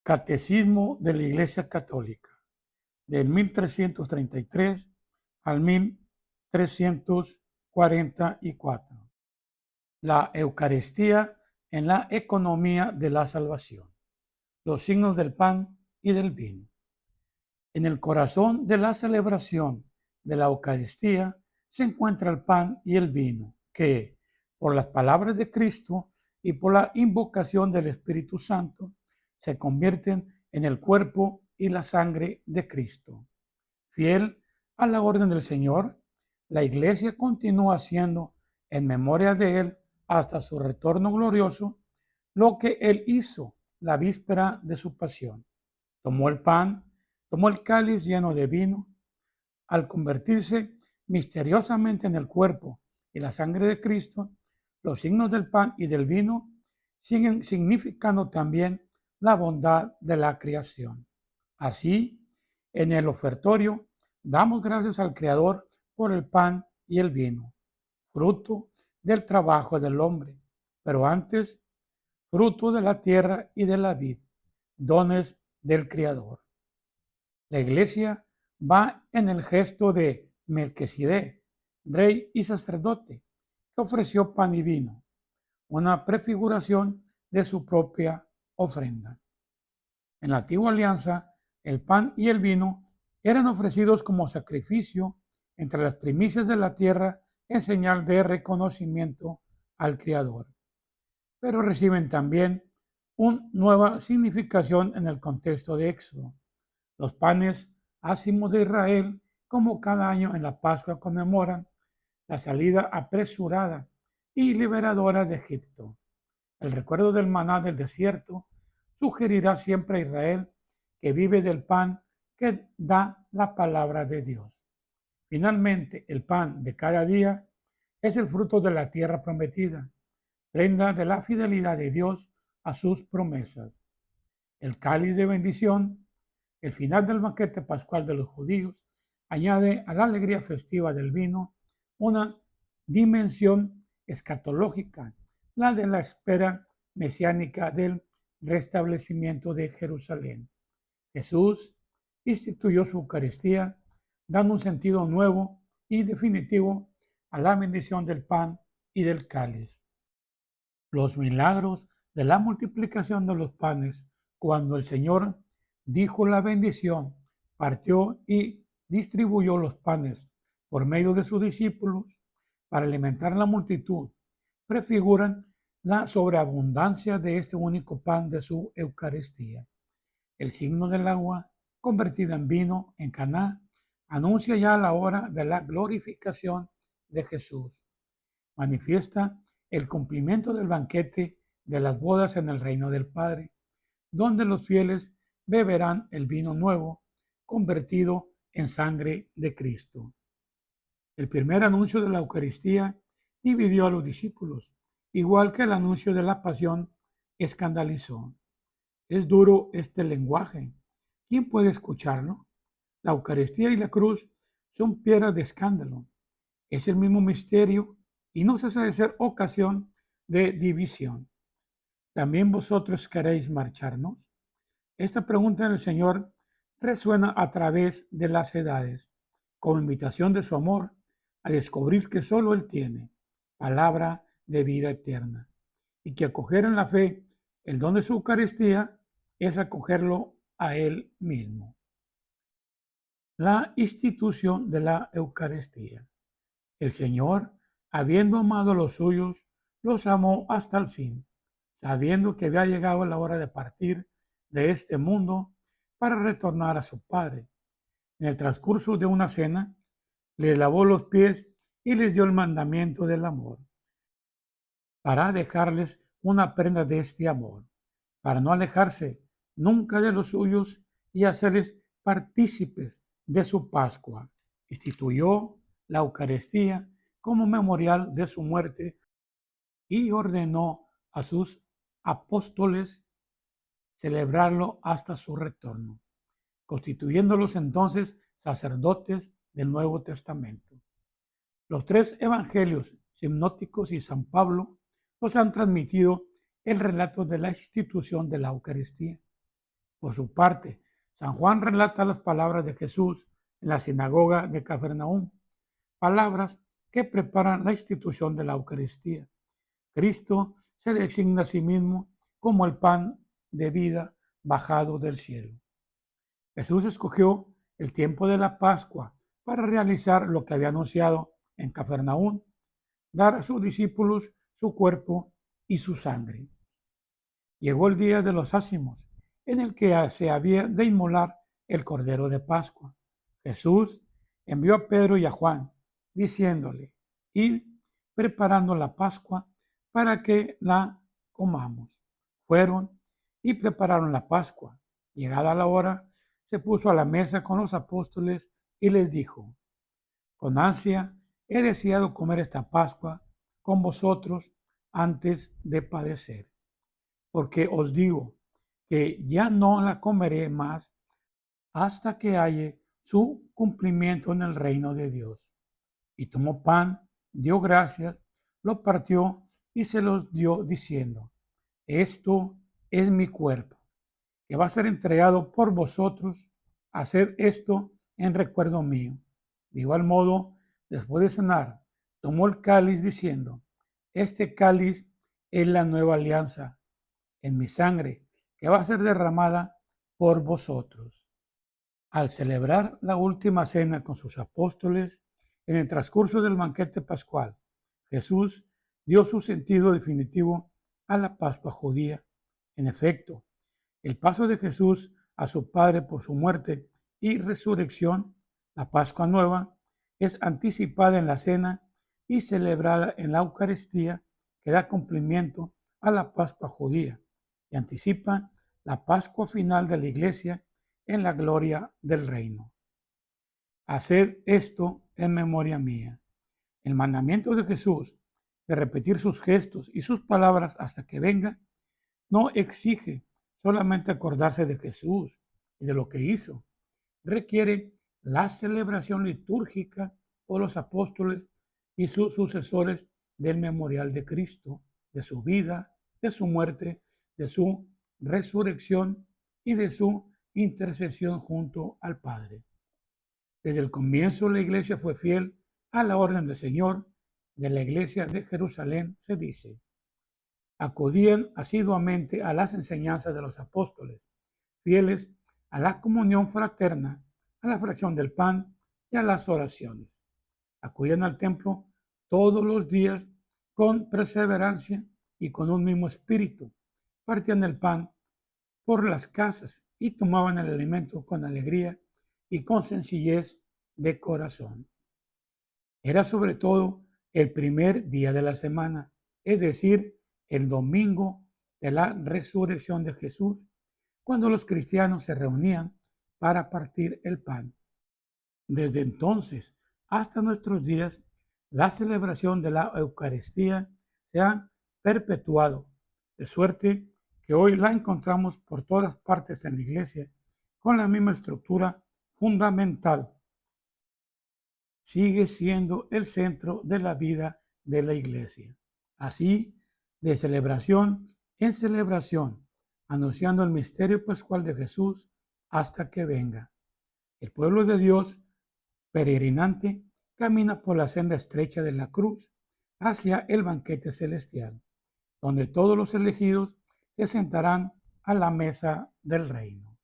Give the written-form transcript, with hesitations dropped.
Catecismo de la Iglesia Católica, del 1333 al 1344. La Eucaristía en la economía de la salvación. Los signos del pan y del vino. En el corazón de la celebración de la Eucaristía se encuentra el pan y el vino, que, por las palabras de Cristo y por la invocación del Espíritu Santo, se convierten en el cuerpo y la sangre de Cristo. Fiel a la orden del Señor, la Iglesia continúa haciendo en memoria de Él hasta su retorno glorioso lo que Él hizo la víspera de su pasión. Tomó el pan, tomó el cáliz lleno de vino. Al convertirse misteriosamente en el cuerpo y la sangre de Cristo, los signos del pan y del vino siguen significando también la bondad de la creación. Así, en el ofertorio, damos gracias al Creador por el pan y el vino, fruto del trabajo del hombre, pero antes, fruto de la tierra y de la vid, dones del Creador. La Iglesia va en el gesto de Melquisedec, rey y sacerdote, que ofreció pan y vino, una prefiguración de su propia ofrenda. En la antigua alianza, el pan y el vino eran ofrecidos como sacrificio entre las primicias de la tierra en señal de reconocimiento al Creador. Pero reciben también una nueva significación en el contexto de Éxodo. Los panes ácimos de Israel, como cada año en la Pascua conmemoran la salida apresurada y liberadora de Egipto. El recuerdo del maná del desierto sugerirá siempre a Israel que vive del pan que da la palabra de Dios. Finalmente, el pan de cada día es el fruto de la tierra prometida, prenda de la fidelidad de Dios a sus promesas. El cáliz de bendición, el final del banquete pascual de los judíos, añade a la alegría festiva del vino una dimensión escatológica, la de la espera mesiánica del restablecimiento de Jerusalén. Jesús instituyó su Eucaristía, dando un sentido nuevo y definitivo a la bendición del pan y del cáliz. Los milagros de la multiplicación de los panes, cuando el Señor dijo la bendición, partió y distribuyó los panes por medio de sus discípulos para alimentar a la multitud, prefiguran la sobreabundancia de este único pan de su Eucaristía. El signo del agua, convertida en vino en Caná, anuncia ya la hora de la glorificación de Jesús. Manifiesta el cumplimiento del banquete de las bodas en el reino del Padre, donde los fieles beberán el vino nuevo, convertido en sangre de Cristo. El primer anuncio de la Eucaristía dividió a los discípulos, igual que el anuncio de la pasión escandalizó. Es duro este lenguaje. ¿Quién puede escucharlo? La Eucaristía y la cruz son piedras de escándalo. Es el mismo misterio y no cesa de ser ocasión de división. ¿También vosotros queréis marcharnos? Esta pregunta del Señor resuena a través de las edades, como invitación de su amor a descubrir que solo Él tiene palabra de vida eterna y que acoger en la fe el don de su Eucaristía es acogerlo a Él mismo. La institución de la Eucaristía. El Señor, habiendo amado a los suyos, los amó hasta el fin, sabiendo que había llegado la hora de partir de este mundo para retornar a su Padre. En el transcurso de una cena, les lavó los pies y les dio el mandamiento del amor, para dejarles una prenda de este amor, para no alejarse nunca de los suyos y hacerles partícipes de su Pascua. Instituyó la Eucaristía como memorial de su muerte y ordenó a sus apóstoles celebrarlo hasta su retorno, constituyéndolos entonces sacerdotes del Nuevo Testamento. Los tres evangelios sinópticos y San Pablo nos han transmitido el relato de la institución de la Eucaristía. Por su parte, San Juan relata las palabras de Jesús en la sinagoga de Cafarnaúm, palabras que preparan la institución de la Eucaristía. Cristo se designa a sí mismo como el pan de vida bajado del cielo. Jesús escogió el tiempo de la Pascua para realizar lo que había anunciado en Cafarnaúm, dar a sus discípulos su cuerpo y su sangre. Llegó el día de los ácimos, en el que se había de inmolar el cordero de Pascua. Jesús envió a Pedro y a Juan, diciéndole: id preparando la Pascua para que la comamos. Fueron y prepararon la Pascua. Llegada la hora, se puso a la mesa con los apóstoles y les dijo: con ansia he deseado comer esta Pascua con vosotros antes de padecer, porque os digo que ya no la comeré más hasta que haya su cumplimiento en el reino de Dios. Y tomó pan, dio gracias, lo partió y se los dio diciendo: esto es mi cuerpo, que va a ser entregado por vosotros. Haced esto en recuerdo mío. De igual modo, después de cenar, tomó el cáliz diciendo: este cáliz es la nueva alianza en mi sangre, que va a ser derramada por vosotros. Al celebrar la última cena con sus apóstoles, en el transcurso del banquete pascual, Jesús dio su sentido definitivo a la Pascua judía. En efecto, el paso de Jesús a su Padre por su muerte y resurrección, la Pascua nueva, es anticipada en la cena y celebrada en la Eucaristía, que da cumplimiento a la Pascua judía y anticipa la Pascua final de la Iglesia en la gloria del reino. Haced esto en memoria mía. El mandamiento de Jesús de repetir sus gestos y sus palabras hasta que venga no exige solamente acordarse de Jesús y de lo que hizo. Requiere la celebración litúrgica por los apóstoles y sus sucesores del memorial de Cristo, de su vida, de su muerte, de su resurrección y de su intercesión junto al Padre. Desde el comienzo la Iglesia fue fiel a la orden del Señor. De la Iglesia de Jerusalén se dice: acudían asiduamente a las enseñanzas de los apóstoles, fieles a la comunión fraterna, a la fracción del pan y a las oraciones. Acudían al templo todos los días con perseverancia y con un mismo espíritu. Partían el pan por las casas y tomaban el alimento con alegría y con sencillez de corazón. Era sobre todo el primer día de la semana, es decir, el domingo de la resurrección de Jesús, cuando los cristianos se reunían para partir el pan. Desde entonces hasta nuestros días, la celebración de la Eucaristía se ha perpetuado, de suerte que hoy la encontramos por todas partes en la Iglesia, con la misma estructura fundamental. Sigue siendo el centro de la vida de la Iglesia. Así, de celebración en celebración, anunciando el misterio pascual de Jesús hasta que venga. El pueblo de Dios, peregrinante, camina por la senda estrecha de la cruz hacia el banquete celestial, donde todos los elegidos se sentarán a la mesa del reino.